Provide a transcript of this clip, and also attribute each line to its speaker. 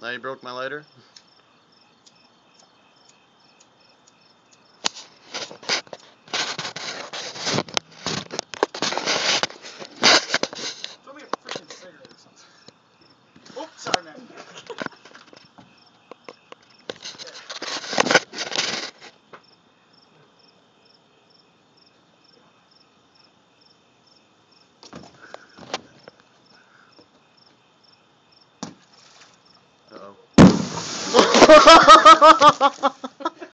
Speaker 1: Now you broke my lighter?
Speaker 2: Throw me a freaking cigarette or something. Oh, sorry, man.
Speaker 1: Uh-oh.